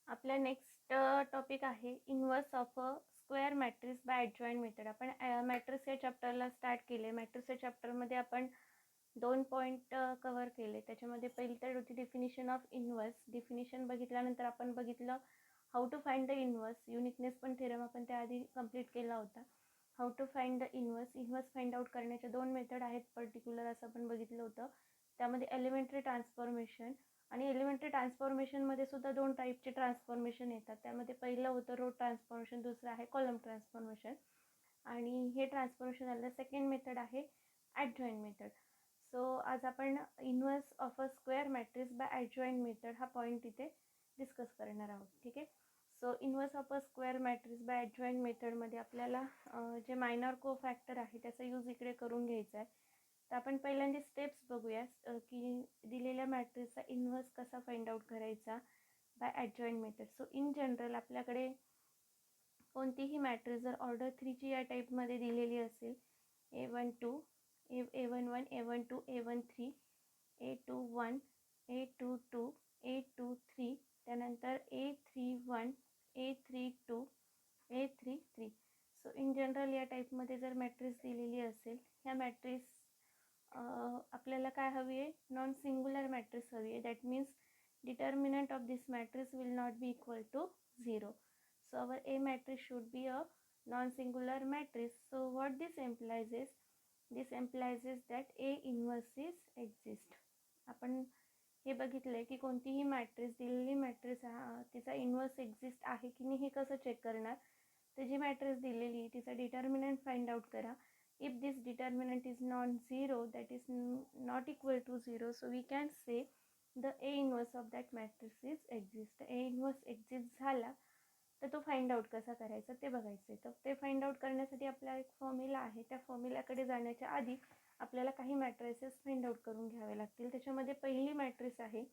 आपला next topic आहे inverse of a square matrix by adjoint method. आपण matrix या चॅप्टरला स्टार्ट केले. मॅट्रिक्स या चॅप्टरमध्ये आपण 2 पॉईंट कव्हर केले. त्याच्यामध्ये पहिली तर होती डिफिनिशन ऑफ इन्व्हर्स. डिफिनिशन बघितल्यानंतर आपण बघितलं how to find the inverse. Uniqueness पण थेरम आपण त्याआधी कंप्लीट केला होता. How to find the inverse. Inverse find out करण्याच्या 2 मेथड आहेत पर्टिक्युलर, असं आपण बघितलं होतं. त्यामध्ये एलिमेंटरी ट्रान्सफॉर्मेशन आणि एलिमेंटरी ट्रान्सफॉर्मेशनमध्ये सुद्धा 2 टाईपचे ट्रान्सफॉर्मेशन येतात. त्यामध्ये पहिलं होतं रो ट्रान्सफॉर्मेशन, दुसरं आहे कॉलम ट्रान्सफॉर्मेशन. आणि हे ट्रान्सफॉर्मेशन आलं सेकंड मेथड आहे ॲडजॉइंट मेथड. सो आज आपण inverse of a square matrix by adjoint method हा पॉईंट इथे डिस्कस करणार आहोत. ठीक आहे. So inverse of a square matrix by adjoint मेथडमध्ये आपल्याला जे मायनर को फॅक्टर आहे त्याचा यूज इकडे करून घ्यायचा आहे. तर आपण पहिल्यांदा स्टेप्स बघूया की दिलेल्या मॅट्रिक्सचा इन्व्हर्स कसा फाइंड आउट करायचा by adjoint method. So in general आपल्याकडे कोणतीही मॅट्रिक्स जर ऑर्डर 3ची या टाईपमध्ये दिलेली असेल, A12 A11 A12 A13 A21 A22 A23 त्यानंतर A31 A32 A33. So in general या टाईपमध्ये जर मॅट्रिक्स दिलेली असेल, ह्या मॅट्रिक्स आपल्याला काय हवी आहे, नॉन सिंग्युलर मॅट्रिक्स हवी आहे. That means determinant of this matrix will not be equal to 0. So our A matrix should be a non-singular matrix. So what this implies is that A inverse is exist. आपण हे बघितलं आहे की कोणतीही matrix दिलेली matrix तिचा inverse exist आहे की नाही हे कसं चेक करणार. तर जी मॅट्रिक्स दिलेली तिचा डिटर्मिनंट फाइंड आउट करा. If this determinant is non zero, that is not equal to 0, so we can say the A inverse of that matrix is exist. A inverse exist झाला तर तो find out कसा करायचा ते बघायचं आहे. तर ते फाइंड आउट करण्यासाठी आपला एक फॉर्म्युला आहे. त्या फॉर्म्युल्याकडे जाण्याच्या आधी आपल्याला काही मॅट्रिसेस फाइंड आउट करून घ्यावे लागतील. त्याच्यामध्ये पहिली मॅट्रिक्स आहे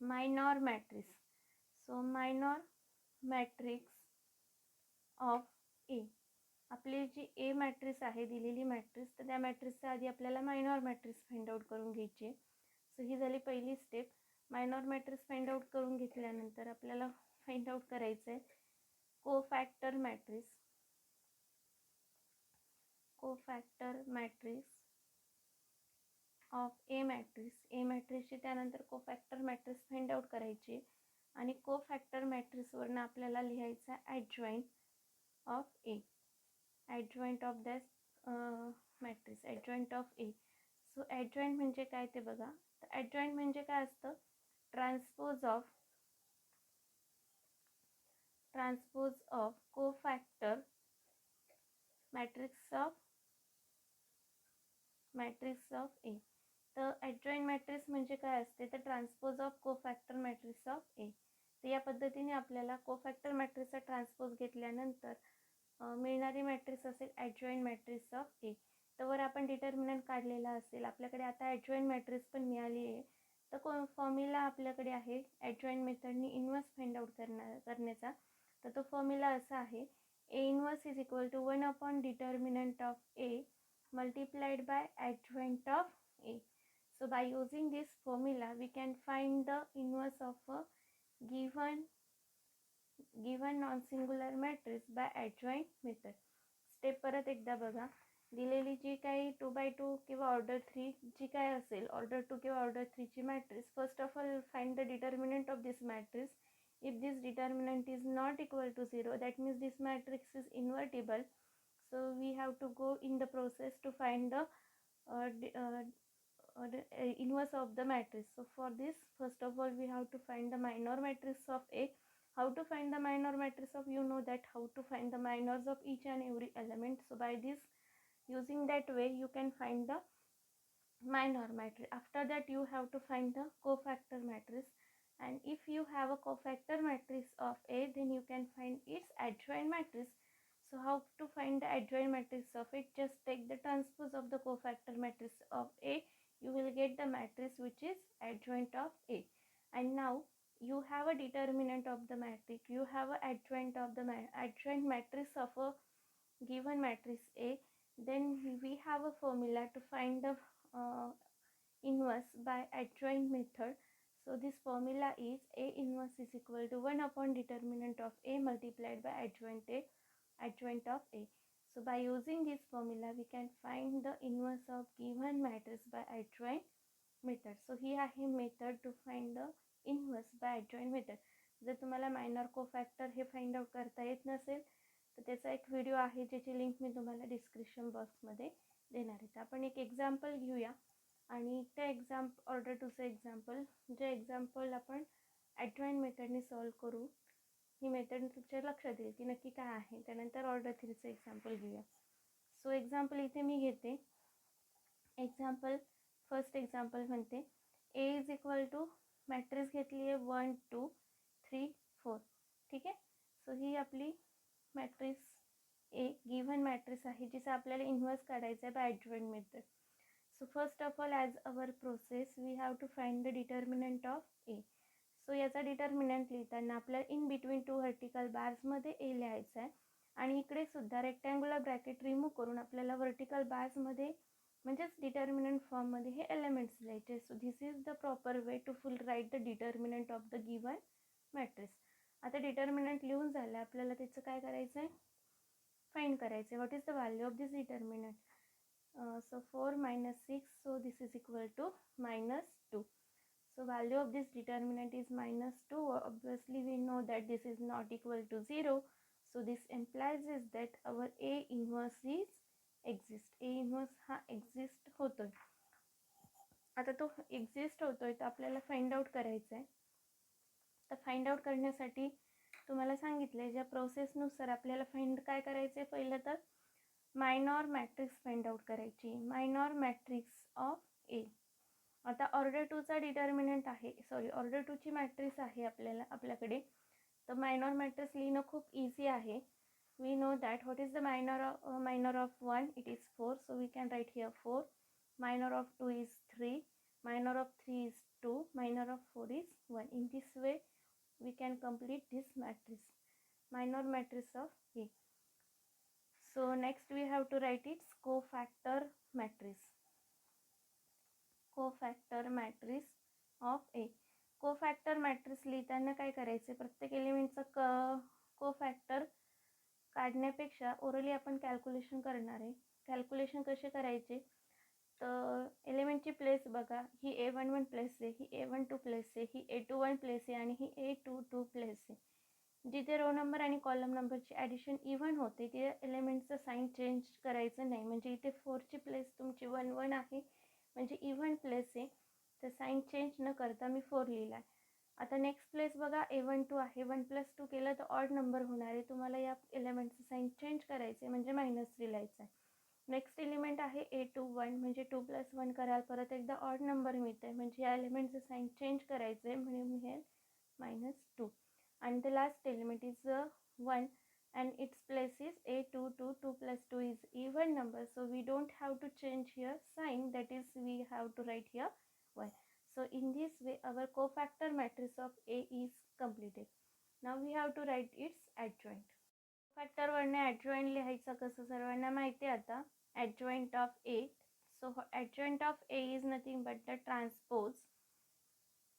minor matrix. So minor matrix of A. आपली जी ए मॅट्रिक्स आहे दिलेली मॅट्रिक्स, तर त्या मॅट्रिक्सच्या आधी आपल्याला मायनॉर मॅट्रिक्स फाइंड आउट करून घ्यायची आहे. सो ही झाली पहिली step. Minor matrix find out करून घेतल्यानंतर आपल्याला फाइंड आउट करायचं आहे cofactor matrix. Cofactor matrix of A matrix. A मॅट्रिक्सची त्यानंतर कोफॅक्टर मॅट्रिक्स फाइंड आउट करायची आणि कोफॅक्टर मॅट्रिक्सवरनं आपल्याला लिहायचा adjoint of A. Adjoint of that matrix, adjoint of A. So adjoint म्हणजे काय ते बघा. तर ॲडजॉइंट म्हणजे काय असतं, transpose of cofactor matrix of A. तर ॲडजॉइंट मॅट्रिक्स म्हणजे काय असते, तर transpose of cofactor matrix of A. तर या पद्धतीने आपल्याला कोफॅक्टर मॅट्रिक्सचा ट्रान्सपोज घेतल्यानंतर मिळणारी मॅट्रिक्स असेल ॲडजॉइंट मॅट्रिक्स ऑफ ए. तर वर आपण डिटर्मिनंट काढलेला असेल. आपल्याकडे आता ॲडजॉइंट मॅट्रिक्स पण मिळाली आहे. तर फॉर्म्युला आपल्याकडे आहे ॲडजॉइंट मेथडनी इन्व्हर्स फाइंड आउट करण्याचा. तर तो फॉर्म्युला असा आहे, A inverse is equal to 1 determinant of A multiplied by adjoint of A. So by using this formula we can find the inverse of a given non-singular matrix by adjoint method. Step परत एकदा बघा. दिलेली जी काही 2x2 किंवा order 3 जी काय असेल, order 2 किंवा order 3ची matrix, first of all find the determinant of this matrix. If this determinant is not equal to 0, that means this matrix is invertible. So we have to go in the process to find the inverse of the matrix. So for this, first of all we have to find the minor matrix of A. How to find the minor matrix of, you know that how to find the minors of each and every element. So by this, using that way you can find the minor matrix. After that you have to find the cofactor matrix, and if you have a cofactor matrix of A, then you can find its adjoint matrix. So how to find the adjoint matrix of it? Just take the transpose of the cofactor matrix of A. You will get the matrix which is adjoint of A. And now you have a determinant of the matrix. You have a adjoint of the adjoint matrix of a given matrix A. Then we have a formula to find the inverse by adjoint method. So this formula is A inverse is equal to 1 upon determinant of A multiplied by adjoint of A. So by using this formula we can find the inverse of given matrix by adjoint method. So ही आहे method to find the inverse by adjoint method. जर तुम्हाला minor कोफॅक्टर हे find out करता येत नसेल तर त्याचा एक व्हिडिओ आहे ज्याची लिंक मी तुम्हाला डिस्क्रिप्शन बॉक्समध्ये देणार आहे. तर आपण एक एक्झाम्पल घेऊया आणि त्या ऑर्डर टूचं एक्झाम्पल जे एक्झाम्पल आपण adjoint मेथडने सॉल्व करू. ही मेथड तुमच्या लक्षात येईल की नक्की काय आहे. त्यानंतर ऑर्डर 3चं एक्झाम्पल घेऊया. सो एक्झाम्पल इथे मी घेते. एक्झाम्पल फर्स्ट एक्झाम्पल म्हणते ए इज इक्वल टू मॅट्रिक्स घेतली आहे 1 2 3 4. ठीक आहे. सो ही आपली मॅट्रिक्स ए गिव्हन मॅट्रिक्स आहे जिचा आपल्याला इन्व्हर्स काढायचा आहे by adjoint method. So first of all as our process we have to find the determinant of A. So याचा डिटर्मिनंट लिहिताना आपल्याला इन बिटवीन टू व्हर्टिकल बार्समध्ये ए लिहायचं आहे आणि इकडे सुद्धा रेक्टँग्युलर ब्रॅकेट रिमूव्ह करून आपल्याला व्हर्टिकल बार्समध्ये म्हणजेच डिटर्मिनंट फॉर्ममध्ये हे एलिमेंट्स लिहायचे. So this is the proper way to full write the determinant of the given matrix. आता डिटर्मिनंट लिहून झालं आपल्याला त्याचं काय करायचं आहे फाइंड करायचं आहे. What is the value of this determinant. so 4 minus 6, so this is equal to minus 2. So value of this determinant is minus 2. Obviously we know that this is not equal to 0. So this implies is that our A inverse is exist. A inverse हा exist होतोय. आता तो exist होतोय तर आपल्याला find out करायचं आहे. तर फाइंड आउट करण्यासाठी तुम्हाला सांगितलंय ज्या प्रोसेसनुसार आपल्याला फाइंड काय करायचं आहे. पहिलं तर मायनॉर मॅट्रिक्स फाइंड आउट करायची. Minor matrix of A. आता ऑर्डर 2चा डिटर्मिनंट आहे ऑर्डर 2ची मॅट्रिक्स आहे आपल्याकडे. तर मायनॉर मॅट्रिक्स लिहिणं खूप इझी आहे. We know that what is the minor of 1 it is 4. So we can write here 4. Minor of 2 is 3. Minor of 3 is 2. Minor of 4 is 1. In this way we can complete this matrix, minor matrix of A. So next we have to write its cofactor matrix. Cofactor matrix of A. Cofactor matrix लिहिताना काय करायचे प्रत्येक एलिमेंटचा कोफॅक्टर काढण्यापेक्षा orally आपण calculation करणार आहे. Calculation कसे करायचे तर एलिमेंटची प्लेस बघा. ही A11 प्लेस आहे, ही A12 प्लेस आहे, ही A21 प्लेस आहे आणि ही A22 प्लेस आहे. जिथे रो नंबर आणि कॉलम नंबरची ॲडिशन इव्हन होते तिथे एलिमेंटचं साईन चेंज करायचं नाही. म्हणजे इथे 4ची प्लेस तुमची 1 1 आहे म्हणजे इव्हन प्लेस आहे. तर साईन चेंज न करता मी 4 लिहिला आहे. आता नेक्स्ट प्लेस बघा A12 आहे. 1 + 2 केलं तर ऑड नंबर होणार आहे. तुम्हाला या एलिमेंटचं साईन चेंज करायचं आहे म्हणजे -3 लिहायचं आहे. नेक्स्ट एलिमेंट आहे A21 म्हणजे 2 + 1 कराल परत एकदा ऑड नंबर मिळते म्हणजे या एलिमेंटचं साईन चेंज करायचं आहे म्हणून मी हे -2. and the last element is 1 and its place is A22. 2 + 2 is even number, so we don't have to change here sign, that is we have to write here 1. So in this way our cofactor matrix of A is completed. Now we have to write its adjoint. Cofactor वरने adjoint लिहायचं कसं सर्वांना माहिती आहे आता. Adjoint of A. So adjoint of A is nothing but the transpose.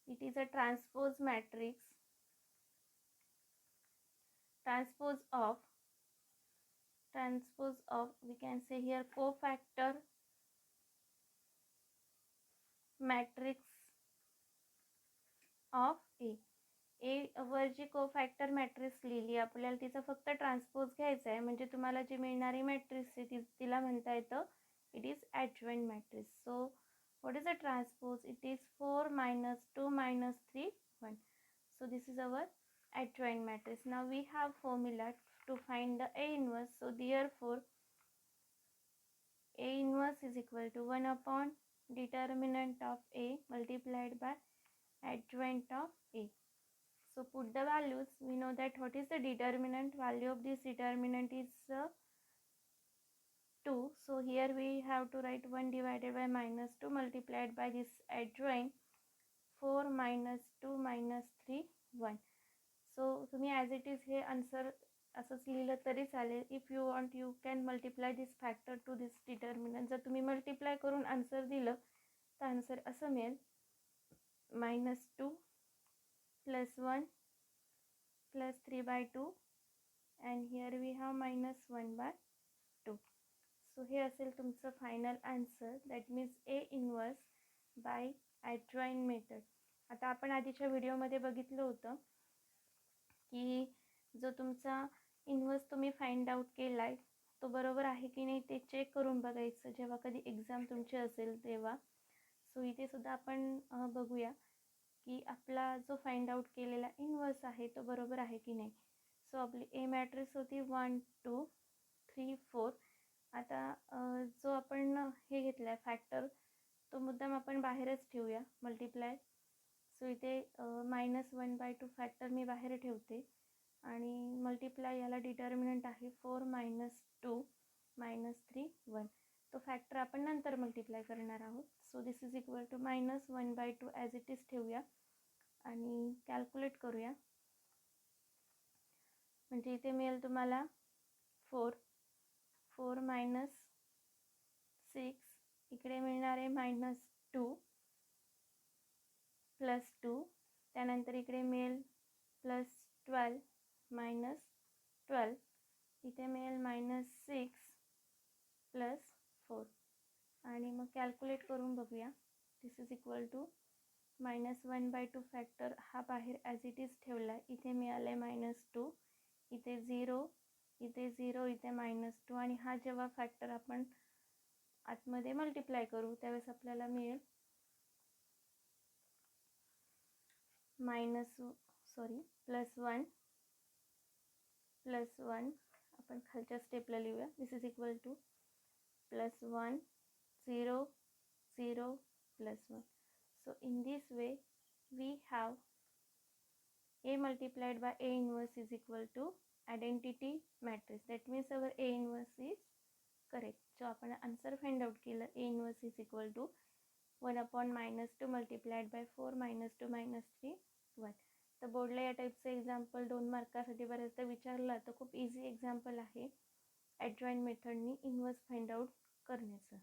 It is a transpose matrix. Transpose of we can say here cofactor matrix of A. वर जी कोफॅक्टर matrix लिहिली आपल्याला तिचा फक्त ट्रान्सपोज घ्यायचा आहे म्हणजे तुम्हाला जी मिळणारी मॅट्रिक्स आहे तिला म्हणता येतं it is adjoint matrix. So what is a transpose? It is 4 - 2 - 3 1. So this is our adjoint matrix. Now we have formula to find the A inverse. So therefore A inverse is equal to 1 upon determinant of A multiplied by adjoint of A. So put the values. We know that what is the determinant. Value of this determinant is 2. So here we have to write 1 divided by -2 multiplied by this adjoint 4 - 2 - 3 1. So तुम्ही as it is हे answer असंच लिहिलं तरी चालेल. If you want you can multiply this factor to this determinant. जर तुम्ही multiply करून answer दिलं तर आन्सर असं मिळेल -2 +1 +3/2 and here we have -1/2. So हे असेल तुमचं final answer. That means A inverse by adjoint method. आता आपण आधीच्या व्हिडिओमध्ये बघितलं होतं की जो तुमचा इन्व्हर्स तुम्ही फाइंड आउट केला आहे तो बरोबर आहे की नाही ते चेक करून बघायचं जेव्हा कधी एक्झाम तुमची असेल तेव्हा. सो इथे सुद्धा आपण बघूया की आपला जो फाइंड आउट केलेला इन्व्हर्स आहे तो बरोबर आहे की नाही. सो आपली ए मॅट्रिक्स होती 1 2 3 4. आता जो आपण हे घेतला आहे फॅक्टर तो मुद्दाम आपण बाहेरच ठेवूया मल्टिप्लाय. सो इथे -1/2 फॅक्टर मी बाहेर ठेवते आणि मल्टिप्लाय याला डिटर्मिनंट आहे 4 - 2 -3 1. तो फॅक्टर आपण नंतर मल्टिप्लाय करणार आहोत. So this is equal to -1/2 as it is ठेवूया आणि कॅल्क्युलेट करूया. म्हणजे इथे मिळेल तुम्हाला 4 4 - 6 इकडे मिळणार आहे -2 +2 त्यानंतर इकडे मिळेल +12 -12 इथे मिळेल -6 +4 आणि मग कॅल्क्युलेट करून बघूया. दिस इज इक्वल टू -1/2 फॅक्टर हा बाहेर ॲज इट इज ठेवला. इथे मिळालं आहे -2 इथे 0 इथे 0 इथे -2 आणि हा जेव्हा फॅक्टर आपण आतमध्ये मल्टिप्लाय करू त्यावेळेस आपल्याला मिळेल +1 +1 आपण खालच्या स्टेपला लिहूया. दिस is equal to +1 0 0 +1. So in this way we have A multiplied by A inverse is equal to identity matrix. That means our A inverse is correct. So आपण आन्सर फाइंड आउट केलं. A inverse is equal to 1/-2 multiplied by 4 -2 -3 1. तर बोर्डला या टाईपचं example 2 मार्कासाठी बऱ्याचदा विचारलं तर खूप easy example आहे ॲडजॉईंट मेथडनी इन्व्हर्स फाइंड आउट करण्याचं.